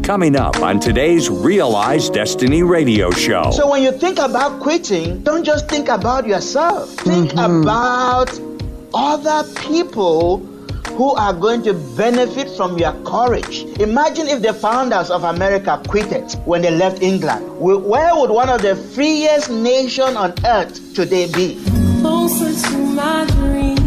Coming up on today's REAL-Eyez Destiny Radio show. So when you think about quitting, don't just think about yourself. Think about other people who are going to benefit from your courage. Imagine if the founders of America quitted when they left England. Where would one of the freest nations on earth today be? Closer to my dreams.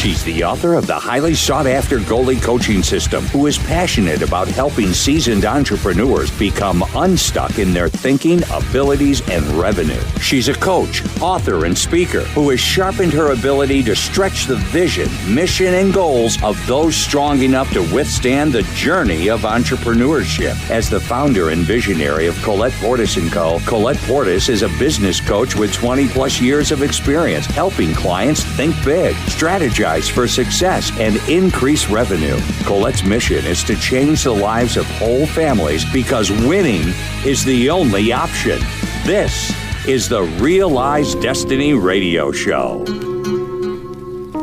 She's the author of the highly sought-after GOALIE coaching system, who is passionate about helping seasoned entrepreneurs become unstuck in their thinking, abilities, and revenue. She's a coach, author, and speaker who has sharpened her ability to stretch the vision, mission, and goals of those strong enough to withstand the journey of entrepreneurship. As the founder and visionary of Colette Portis & Co., Colette Portis is a business coach with 20-plus years of experience helping clients think big, strategize for success, and increase revenue. Colette's mission is to change the lives of whole families because winning is the only option. This is the REAL-Eyez Destiny Radio Show.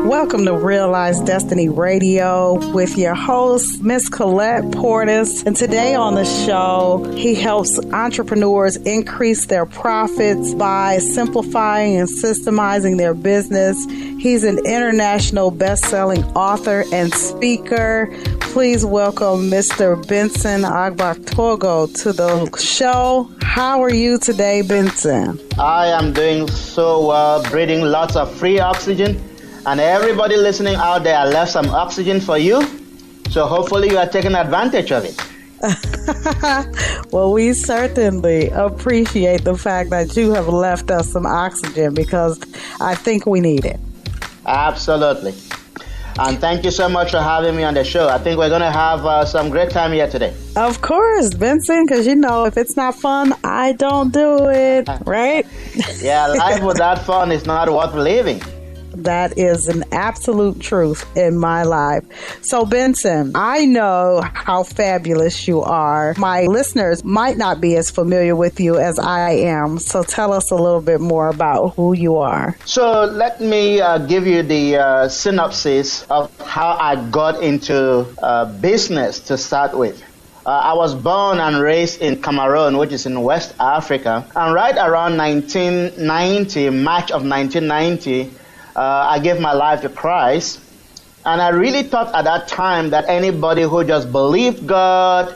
Welcome to REAL-Eyez Destiny Radio with your host, Miss Colette Portis. And today on the show, he helps entrepreneurs increase their profits by simplifying and systemizing their business. He's an international best-selling author and speaker. Please welcome Mr. Benson Agbotogo to the show. How are you today, Benson? I am doing so well, breathing lots of free oxygen. And everybody listening out there, I left some oxygen for you. So hopefully you are taking advantage of it. Well, we certainly appreciate the fact that you have left us some oxygen because I think we need it. Absolutely. And thank you so much for having me on the show. I think we're going to have some great time here today. Of course, Benson, because you know, if it's not fun, I don't do it, right? Yeah, life without fun is not worth living. That is an absolute truth in my life. So, Benson, I know how fabulous you are. My listeners might not be as familiar with you as I am. So tell us a little bit more about who you are. So let me give you the synopsis of how I got into business to start with. I was born and raised in Cameroon, which is in West Africa. And right around 1990, March of 1990, I gave my life to Christ, and I really thought at that time that anybody who just believed God,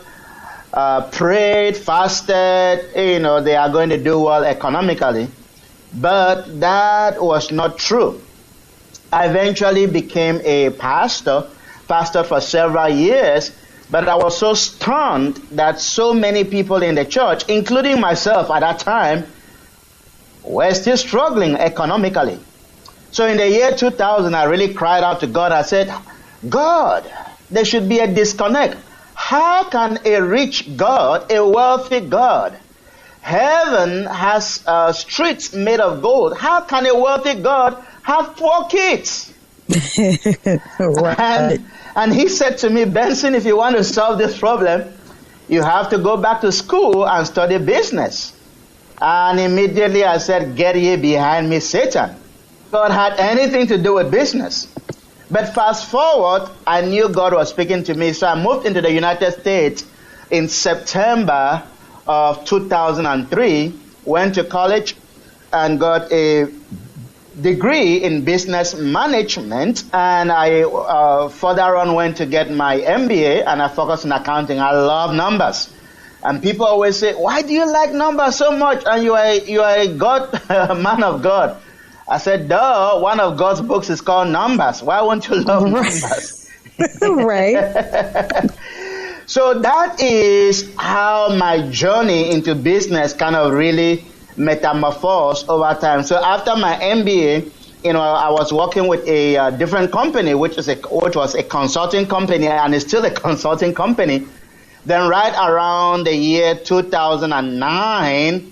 prayed, fasted, they are going to do well economically. But that was not true. I eventually became a pastor for several years, but I was so stunned that so many people in the church, including myself at that time, were still struggling economically. So in the year 2000, I really cried out to God. I said, God, there should be a disconnect. How can a rich God, a wealthy God, heaven has streets made of gold. How can a wealthy God have 4 kids? Right. And he said to me, Benson, if you want to solve this problem, you have to go back to school and study business. And immediately I said, get ye behind me, Satan. God had anything to do with business. But fast forward, I knew God was speaking to me. So I moved into the United States in September of 2003, went to college and got a degree in business management. And I further on went to get my MBA, and I focused on accounting. I love numbers. And people always say, why do you like numbers so much? And you are a man of God. I said, duh, one of God's books is called Numbers. Why won't you love numbers? Right. So that is how my journey into business kind of really metamorphosed over time. So after my MBA, I was working with a different company, which was a consulting company, and is still a consulting company. Then right around the year 2009,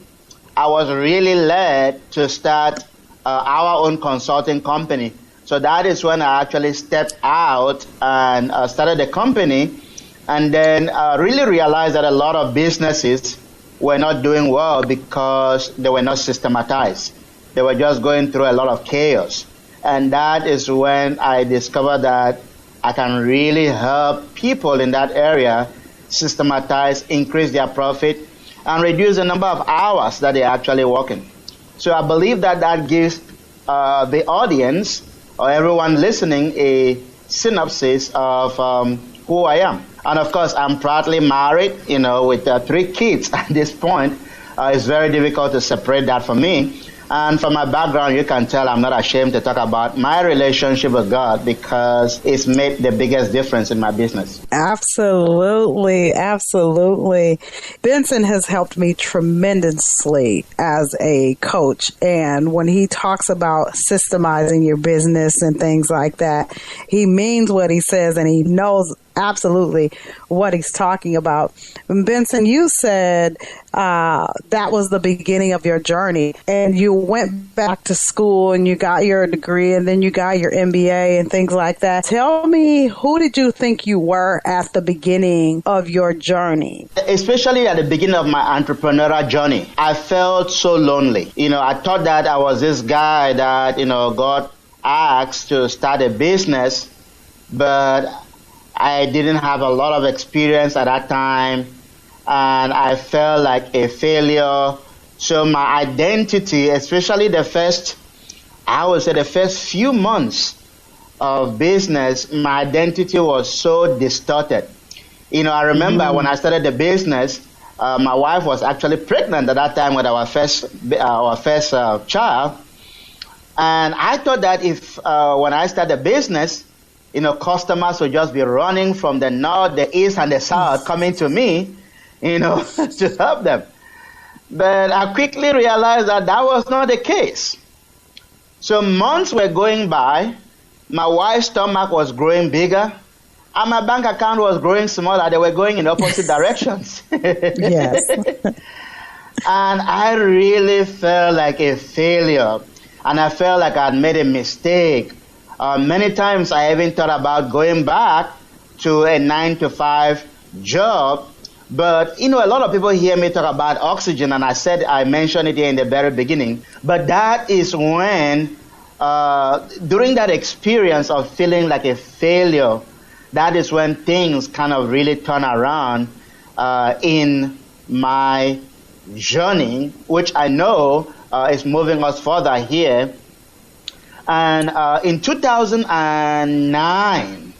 I was really led to start our own consulting company. So that is when I actually stepped out and started the company, and then really realized that a lot of businesses were not doing well because they were not systematized. They were just going through a lot of chaos. And that is when I discovered that I can really help people in that area systematize, increase their profit, and reduce the number of hours that they're actually working. So I believe that gives the audience or everyone listening a synopsis of who I am. And of course, I'm proudly married, with 3 kids at this point. It's very difficult to separate that from me. And from my background, you can tell I'm not ashamed to talk about my relationship with God because it's made the biggest difference in my business. Absolutely. Absolutely. Benson has helped me tremendously as a coach. And when he talks about systemizing your business and things like that, he means what he says and he knows absolutely what he's talking about. Benson, you said that was the beginning of your journey, and you went back to school and you got your degree and then you got your MBA and things like that. Tell me, who did you think you were at the beginning of your journey? Especially at the beginning of my entrepreneurial journey, I felt so lonely. I thought that I was this guy that, God asked to start a business, but I didn't have a lot of experience at that time, and I felt like a failure. So my identity, especially the first few months of business, my identity was so distorted. I remember when I started the business, my wife was actually pregnant at that time with our first child, and I thought that if when I started the business, customers would just be running from the north, the east, and the south coming to me, to help them. But I quickly realized that was not the case. So months were going by, my wife's stomach was growing bigger, and my bank account was growing smaller. They were going in opposite directions. Yes. And I really felt like a failure, and I felt like I'd made a mistake. Many times I even thought about going back to a 9-to-5 job. But, a lot of people hear me talk about oxygen, and I mentioned it here in the very beginning. But that is when, during that experience of feeling like a failure, that is when things kind of really turn around in my journey, which I know is moving us further here. And in 2009,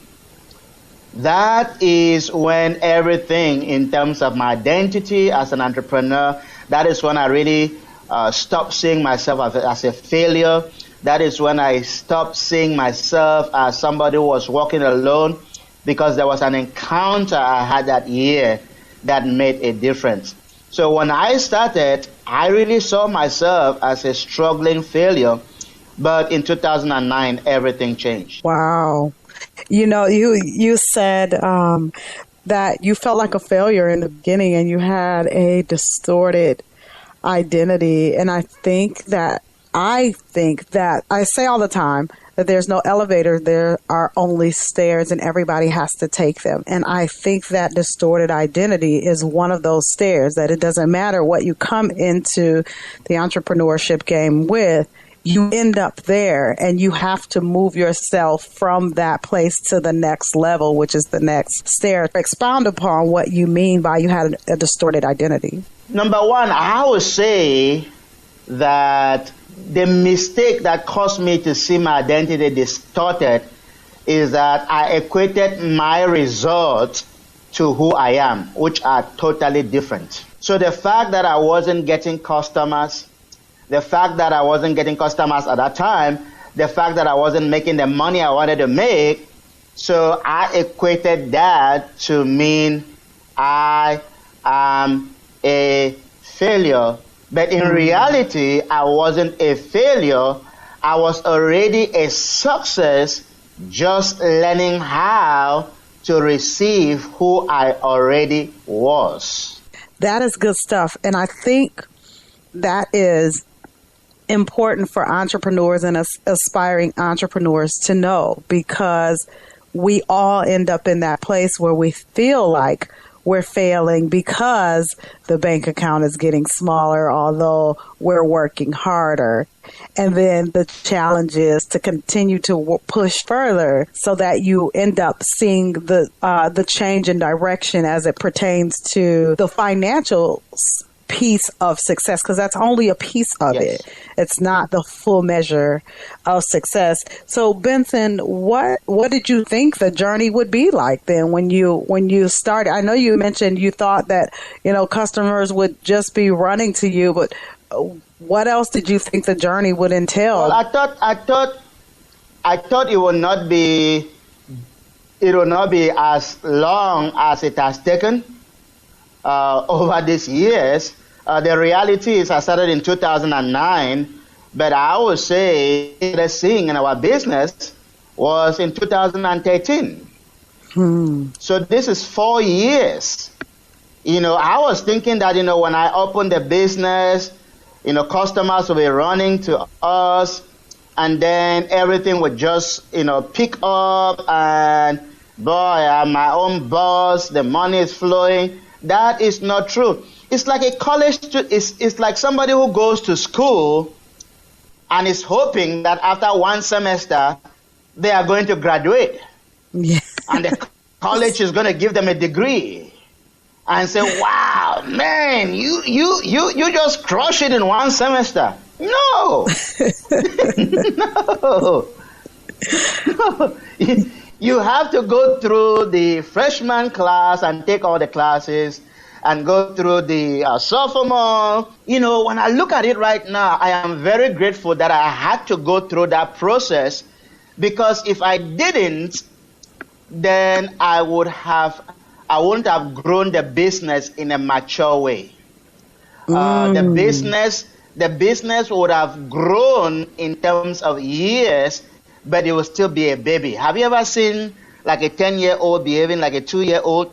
that is when everything in terms of my identity as an entrepreneur, that is when I really stopped seeing myself as a failure. That is when I stopped seeing myself as somebody who was walking alone, because there was an encounter I had that year that made a difference. So when I started, I really saw myself as a struggling failure. But in 2009, everything changed. Wow. You said that you felt like a failure in the beginning and you had a distorted identity. And I think that I say all the time that there's no elevator, there are only stairs, and everybody has to take them. And I think that distorted identity is one of those stairs, that it doesn't matter what you come into the entrepreneurship game with, you end up there and you have to move yourself from that place to the next level, which is the next stair. Expound upon what you mean by you had a distorted identity. Number one, I would say that the mistake that caused me to see my identity distorted is that I equated my results to who I am, which are totally different. So the fact that I wasn't getting customers, the fact that I wasn't getting customers at that time, the fact that I wasn't making the money I wanted to make, so I equated that to mean I am a failure. But in reality, I wasn't a failure. I was already a success, just learning how to receive who I already was. That is good stuff. And I think that is important for entrepreneurs and aspiring entrepreneurs to know, because we all end up in that place where we feel like we're failing because the bank account is getting smaller, although we're working harder. And then the challenge is to continue to push further so that you end up seeing the change in direction as it pertains to the financial piece of success, because that's only a piece of it. It's not the full measure of success. So Benson, what did you think the journey would be like then when you started? I know you mentioned you thought that, customers would just be running to you, but what else did you think the journey would entail? Well, I thought it would not be as long as it has taken over these years. The reality is I started in 2009, but I would say the seeing in our business was in 2013. So this is 4 years. I was thinking that, when I opened the business, customers will be running to us, and then everything would just, pick up, and boy, I'm my own boss, the money is flowing. That is not true. It's like a college, it's like somebody who goes to school and is hoping that after one semester, they are going to graduate. Yeah. And the college is going to give them a degree and say, wow, man, you just crush it in one semester. No. No. You have to go through the freshman class and take all the classes and go through the sophomore. When I look at it right now, I am very grateful that I had to go through that process, because if I didn't, then I wouldn't have grown the business in a mature way. The business would have grown in terms of years, but it will still be a baby. Have you ever seen like a 10-year-old behaving like a 2-year-old?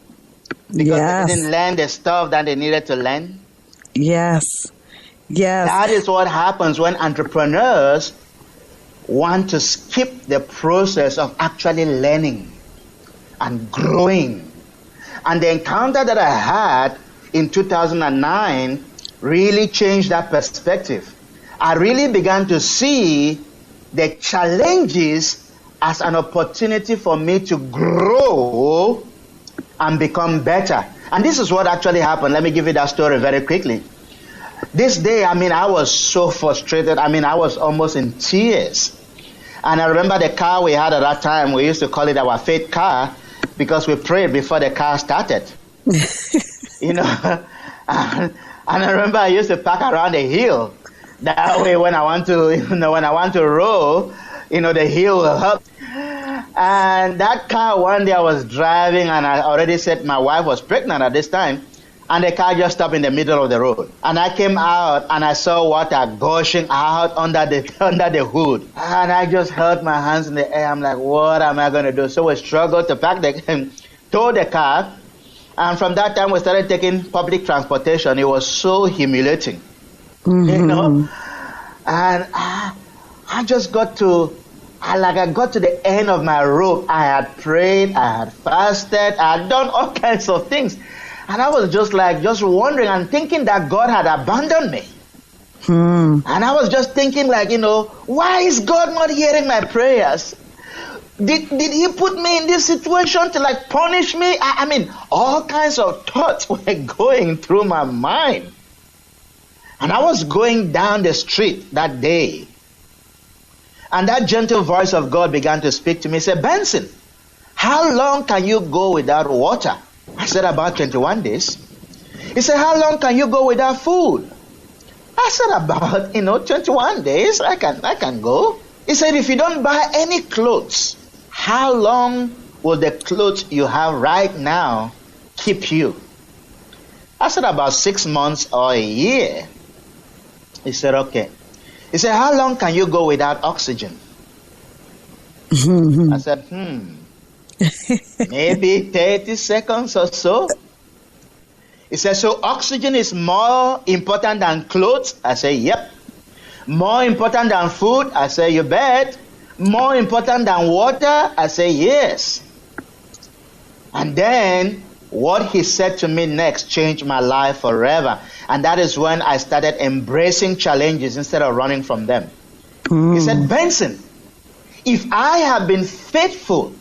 Because they didn't learn the stuff that they needed to learn? Yes. That is what happens when entrepreneurs want to skip the process of actually learning and growing. And the encounter that I had in 2009 really changed that perspective. I really began to see the challenges as an opportunity for me to grow and become better. And this is what actually happened. Let me give you that story very quickly. This day, I was so frustrated. I was almost in tears. And I remember the car we had at that time, we used to call it our faith car, because we prayed before the car started. And I remember I used to park around the hill. That way, when I want to roll, the hill will help. And that car, one day I was driving, and I already said my wife was pregnant at this time, and the car just stopped in the middle of the road. And I came out, and I saw water gushing out under the hood. And I just held my hands in the air. I'm like, what am I going to do? So we struggled to tow the car. And from that time, we started taking public transportation. It was so humiliating, And I just got to the end of my rope. I had prayed, I had fasted, I had done all kinds of things. And I was just wondering and thinking that God had abandoned me. And I was just thinking why is God not hearing my prayers? Did he put me in this situation to punish me? All kinds of thoughts were going through my mind. And I was going down the street that day. And that gentle voice of God began to speak to me. He said, Benson, how long can you go without water? I said, about 21 days. He said, how long can you go without food? I said, about, 21 days. I can go. He said, if you don't buy any clothes, how long will the clothes you have right now keep you? I said, about 6 months or a year. He said, okay. He said, how long can you go without oxygen? I said, maybe 30 seconds or so. He said, so oxygen is more important than clothes? I said, yep. More important than food? I said, you bet. More important than water? I said, yes. And then what he said to me next changed my life forever. And that is when I started embracing challenges instead of running from them. He said, Benson, if I have been faithful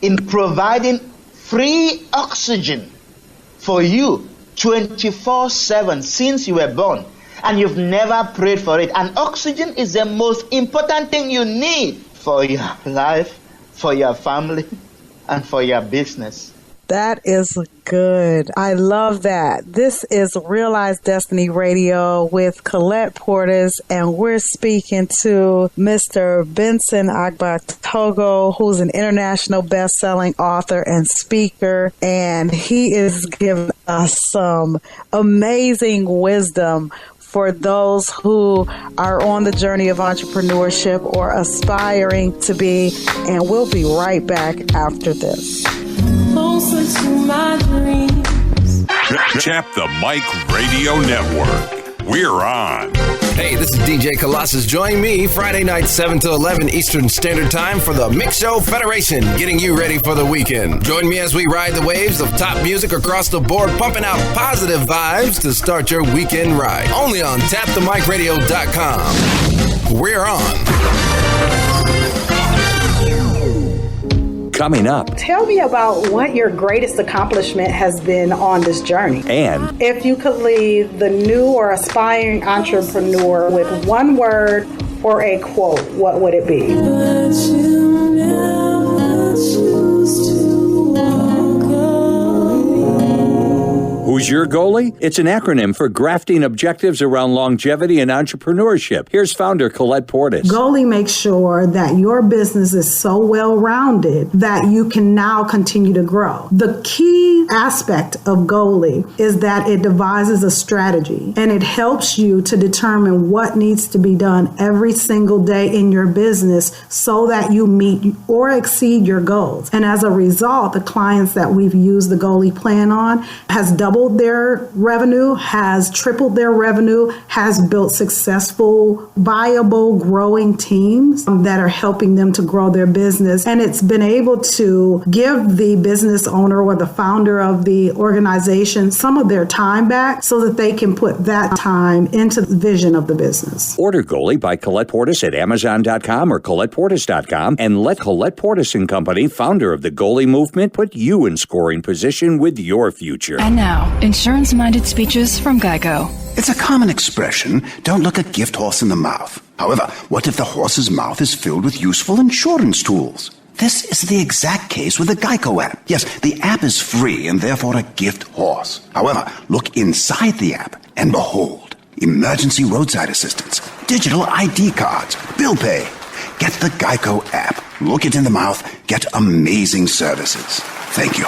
in providing free oxygen for you 24/7 since you were born, and you've never prayed for it, and oxygen is the most important thing you need for your life, for your family, and for your business. That is good. I love that. This is REAL-Eyez Destiny Radio with Colette Portis, and we're speaking to Mr. Benson Agbotogo, who's an international best-selling author and speaker, and he is giving us some amazing wisdom for those who are on the journey of entrepreneurship or aspiring to be. And we'll be right back after this. Closer to my dreams. Tap the Mic Radio Network. We're on. Hey, this is DJ Colossus. Join me Friday night, 7 to 11 Eastern Standard Time for the Mix Show Federation, getting you ready for the weekend. Join me as we ride the waves of top music across the board, pumping out positive vibes to start your weekend ride. Only on tapthemicradio.com. We're on. Coming up. Tell me about what your greatest accomplishment has been on this journey. And if you could leave the new or aspiring entrepreneur with one word or a quote, what would it be? But you never choose to walk away. who's your goalie? It's an acronym for grafting objectives around longevity and entrepreneurship. Here's founder Colette Portis. GOALIE makes sure that your business is so well-rounded that you can now continue to grow. The key aspect of GOALIE is that it devises a strategy and it helps you to determine what needs to be done every single day in your business so that you meet or exceed your goals. And as a result, the clients that we've used the GOALIE plan on has doubled their revenue, has tripled their revenue, has built successful, viable, growing teams that are helping them to grow their business. And it's been able to give the business owner or the founder of the organization some of their time back so that they can put that time into the vision of the business. Order GOALIE by Colette Portis at Amazon.com or ColettePortis.com and let Colette Portis and Company, founder of the GOALIE movement, put you in scoring position with your future. And now, insurance-minded speeches from Geico. It's a common expression, don't look a gift horse in the mouth. However, what if the horse's mouth is filled with useful insurance tools? This is the exact case with the Geico app. Yes, the app is free and therefore a gift horse. However, look inside the app and behold, emergency roadside assistance, digital ID cards, bill pay. Get the Geico app. Look it in the mouth. Get amazing services. Thank you.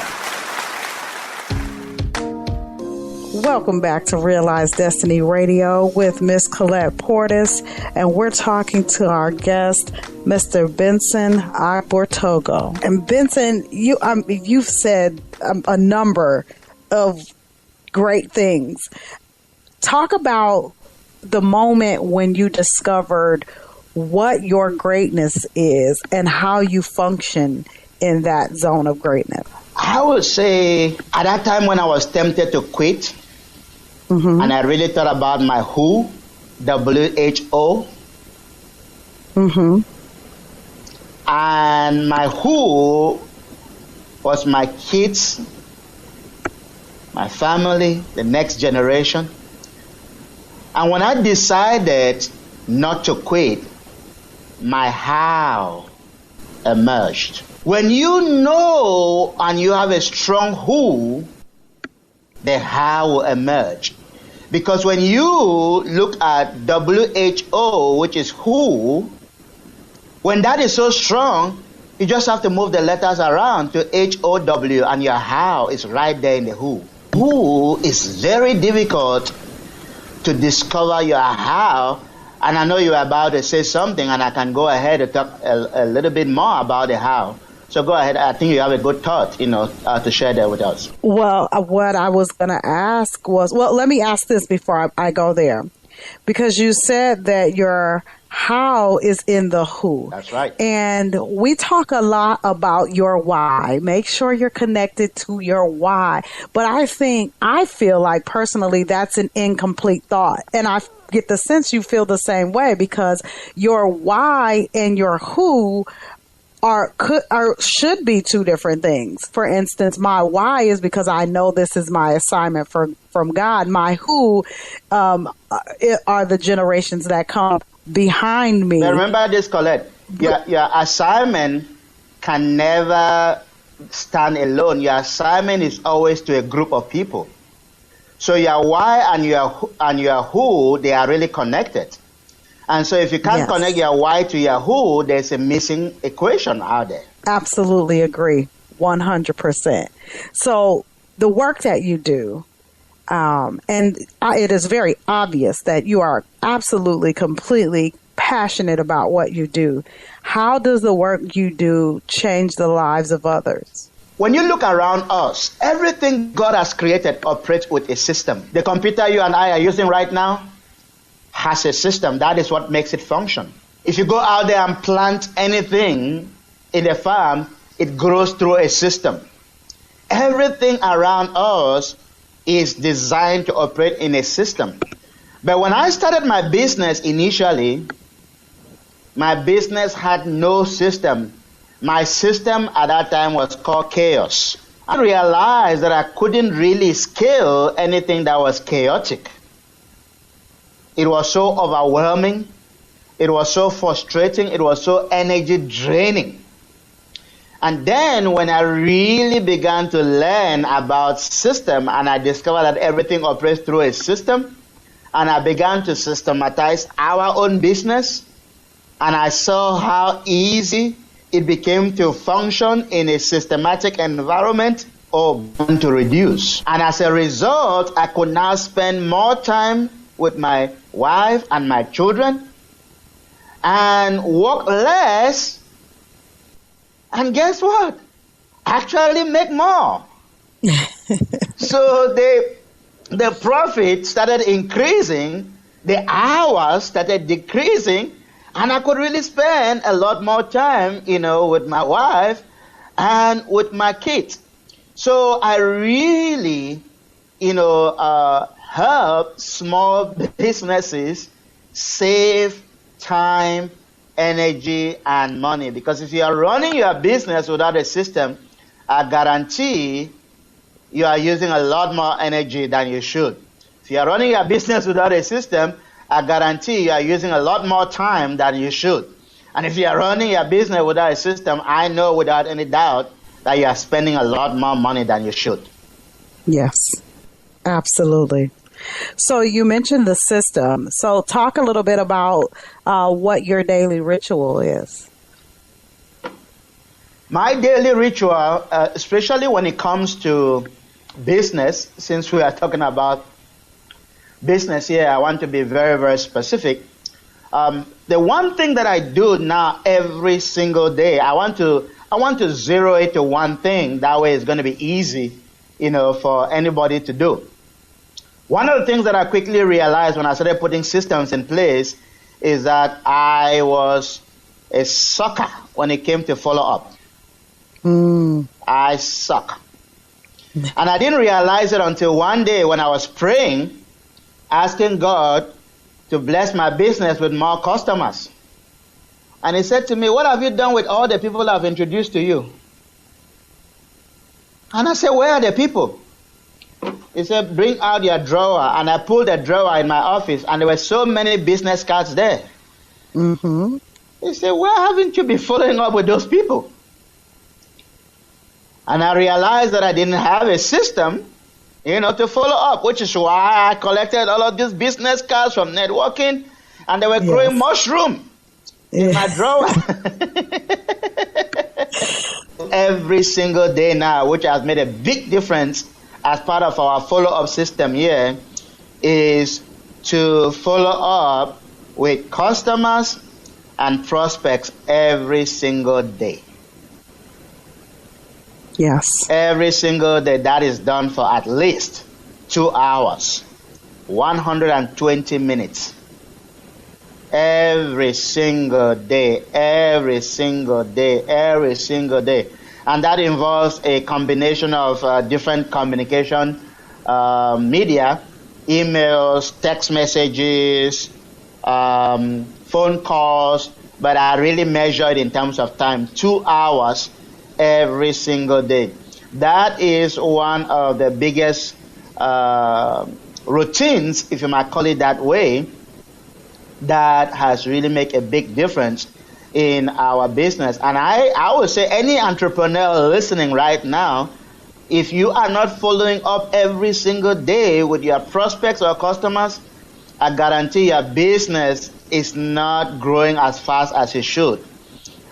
Welcome back to REAL-Eyez Destiny Radio with Miss Colette Portis, and we're talking to our guest, Mr. Benson Agbortogo. And Benson, you've said a number of great things. Talk about the moment when you discovered what your greatness is and how you function in that zone of greatness. I would say at that time when I was tempted to quit, and I really thought about my who, WHO. And my who was my kids, my family, the next generation. And when I decided not to quit, my how emerged. When you know and you have a strong who, the how will emerge. Because when you look at WHO, which is who, when that is so strong, you just have to move the letters around to HOW and your how is right there in the who. Who is very difficult to discover your how. And I know you're about to say something and I can go ahead and talk a little bit more about the how. So go ahead. I think you have a good thought, to share that with us. Well, what I was going to ask was, let me ask this before I go there. Because you said that your how is in the who. That's right. And we talk a lot about your why. Make sure you're connected to your why. But I feel like personally that's an incomplete thought. And I get the sense you feel the same way, because your why and your who should be two different things. For instance, my why is because I know this is my assignment from God. My who are the generations that come behind me. But remember this, Colette. Your assignment can never stand alone. Your assignment is always to a group of people. So your why and your who, they are really connected. And so if you can't connect your why to your who, there's a missing equation out there. Absolutely agree. 100%. So the work that you do, it is very obvious that you are absolutely, completely passionate about what you do. How does the work you do change the lives of others? When you look around us, everything God has created operates with a system. The computer you and I are using right now has a system. That is what makes it function. If you go out there and plant anything in a farm, it grows through a system. Everything around us is designed to operate in a system. But when I started my business initially, my business had no system. My system at that time was called chaos. I realized that I couldn't really scale anything that was chaotic. It was so overwhelming. It was so frustrating. It was so energy draining. And then when I really began to learn about system, and I discovered that everything operates through a system, and I began to systematize our own business, and I saw how easy it became to function in a systematic environment, to reduce. And as a result, I could now spend more time with my wife and my children and work less. And guess what? Actually make more. So the profit started increasing, the hours started decreasing, and I could really spend a lot more time, with my wife and with my kids. So I really, help small businesses save time, energy, and money. Because if you are running your business without a system, I guarantee you are using a lot more energy than you should. If you are running your business without a system, I guarantee you are using a lot more time than you should. And if you are running your business without a system, I know without any doubt that you are spending a lot more money than you should. Yes, absolutely. So you mentioned the system. So talk a little bit about what your daily ritual is. My daily ritual, especially when it comes to business, since we are talking about business here, I want to be very, very specific. The one thing that I do now every single day, I want to zero it to one thing. That way it's going to be easy, for anybody to do. One of the things that I quickly realized when I started putting systems in place is that I was a sucker when it came to follow-up. I suck. And I didn't realize it until one day when I was praying, asking God to bless my business with more customers. And he said to me, what have you done with all the people I've introduced to you? And I said, where are the people? He said, bring out your drawer. And I pulled a drawer in my office, and there were so many business cards there. Mm-hmm. He said, why haven't you been following up with those people? And I realized that I didn't have a system, to follow up, which is why I collected all of these business cards from networking, and they were growing mushroom in my drawer. Every single day now, which has made a big difference as part of our follow-up system here, is to follow up with customers and prospects every single day. Yes. Every single day. That is done for at least 2 hours, 120 minutes. every single day, every single day, every single day. And that involves a combination of different communication media, emails, text messages, phone calls, but I really measure it in terms of time, 2 hours every single day. That is one of the biggest routines, if you might call it that way, that has really made a big difference in our business. And I would say any entrepreneur listening right now, if you are not following up every single day with your prospects or customers, I guarantee your business is not growing as fast as it should.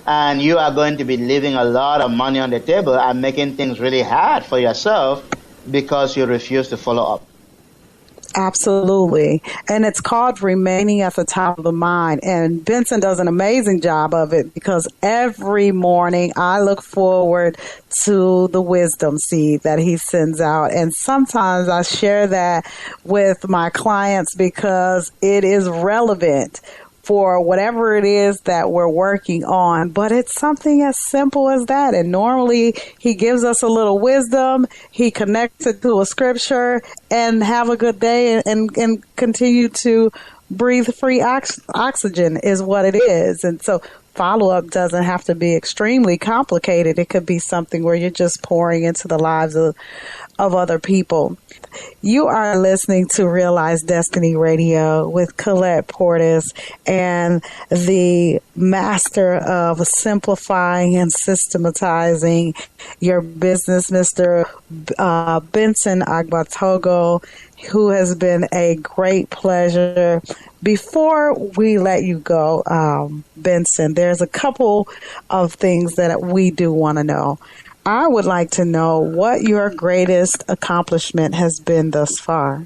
And you are going to be leaving a lot of money on the table and making things really hard for yourself because you refuse to follow up. Absolutely. And it's called remaining at the top of the mind. And Benson does an amazing job of it because every morning I look forward to the wisdom seed that he sends out. And sometimes I share that with my clients because it is relevant for whatever it is that we're working on. But it's something as simple as that. And normally he gives us a little wisdom, he connects it to a scripture, and have a good day and continue to breathe free oxygen is what it is. And so follow-up doesn't have to be extremely complicated. It could be something where you're just pouring into the lives of other people. You are listening to REAL-Eyez Destiny Radio with Colette Portis and the master of simplifying and systematizing your business, Mr. Benson Agbotogo, who has been a great pleasure. Before we let you go, Benson, there's a couple of things that we do want to know. I would like to know what your greatest accomplishment has been thus far.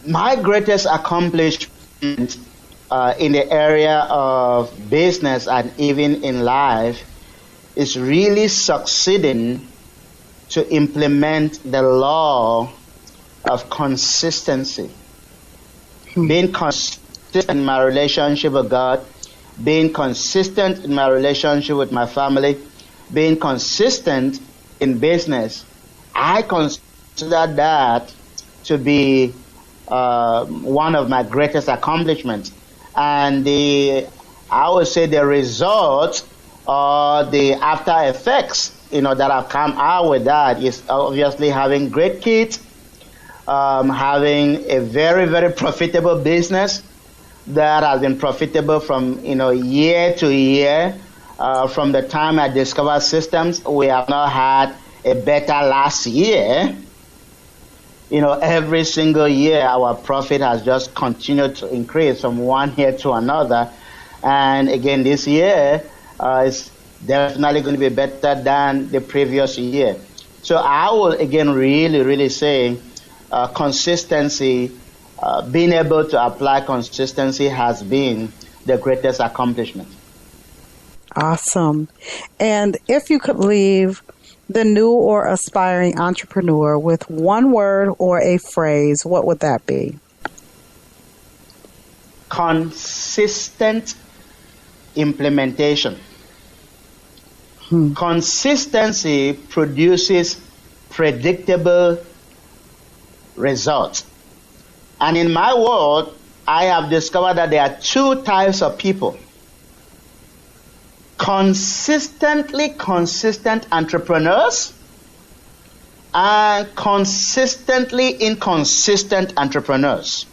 My greatest accomplishment in the area of business and even in life is really succeeding to implement the law of consistency. Being consistent in my relationship with God, being consistent in my relationship with my family, being consistent in business. I consider that to be one of my greatest accomplishments. And I would say the result or the after effects, that have come out with that is obviously having great kids, having a very, very profitable business that has been profitable from year to year. From the time I discovered systems, we have not had a better last year. Every single year our profit has just continued to increase from one year to another. And again, this year is definitely going to be better than the previous year. So I will again really, really say consistency. Being able to apply consistency has been the greatest accomplishment. Awesome. And if you could leave the new or aspiring entrepreneur with one word or a phrase, what would that be? Consistent implementation. Consistency produces predictable results. And in my world, I have discovered that there are two types of people. Consistently consistent entrepreneurs and consistently inconsistent entrepreneurs.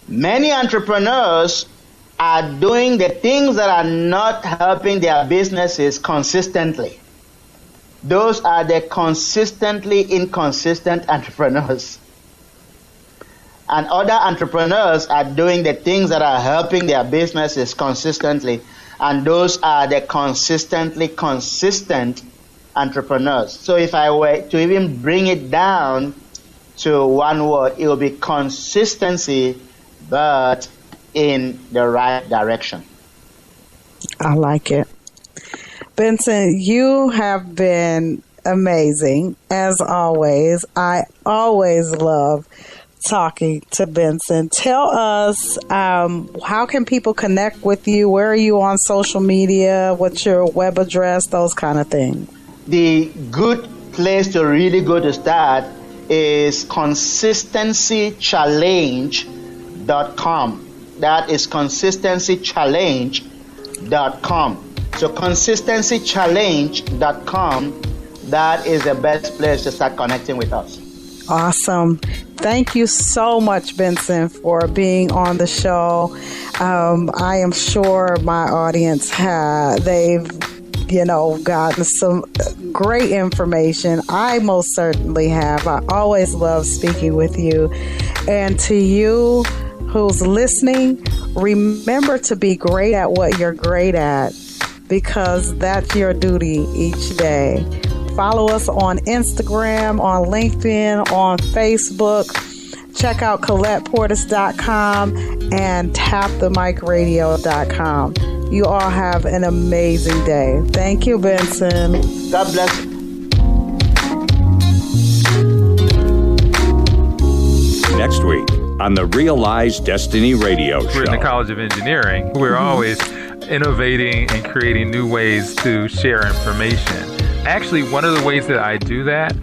Many entrepreneurs are doing the things that are not helping their businesses consistently. Those are the consistently inconsistent entrepreneurs. And other entrepreneurs are doing the things that are helping their businesses consistently. And those are the consistently consistent entrepreneurs. So if I were to even bring it down to one word, it will be consistency, but in the right direction. I like it. Benson, you have been amazing, as always. I always love talking to Benson. Tell us, how can people connect with you? Where are you on social media? What's your web address? Those kind of things. The good place to really go to start is consistencychallenge.com. That is consistencychallenge.com. So consistencychallenge.com, that is the best place to start connecting with us. Awesome. Thank you so much, Benson, for being on the show. I am sure my audience they've gotten some great information. I most certainly have. I always love speaking with you. And to you who's listening, remember to be great at what you're great at, because that's your duty each day. Follow us on Instagram, on LinkedIn, on Facebook. Check out ColettePortis.com and TapTheMicRadio.com. You all have an amazing day. Thank you, Benson. God bless. Next week on the REAL-Eyez Destiny Radio Show. We're in the College of Engineering. We're always innovating and creating new ways to share information. Actually, one of the ways that I do that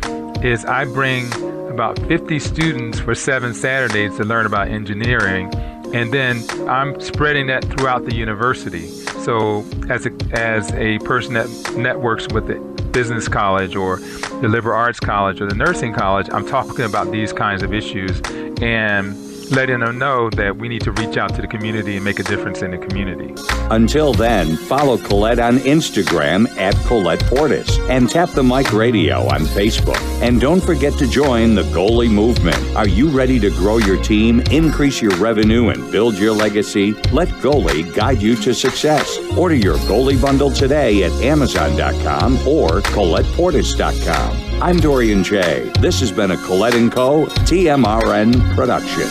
is I bring about 50 students for 7 Saturdays to learn about engineering, and then I'm spreading that throughout the university. So as a person that networks with the business college or the liberal arts college or the nursing college, I'm talking about these kinds of issues and letting them know that we need to reach out to the community and make a difference in the community. Until then, follow Colette on Instagram at Colette Portis and Tap the Mic Radio on Facebook. And don't forget to join the GOALIE movement. Are you ready to grow your team, increase your revenue, and build your legacy? Let GOALIE guide you to success. Order your GOALIE bundle today at Amazon.com or ColettePortis.com. I'm Dorian J. This has been a Colette & Co. TMRN production.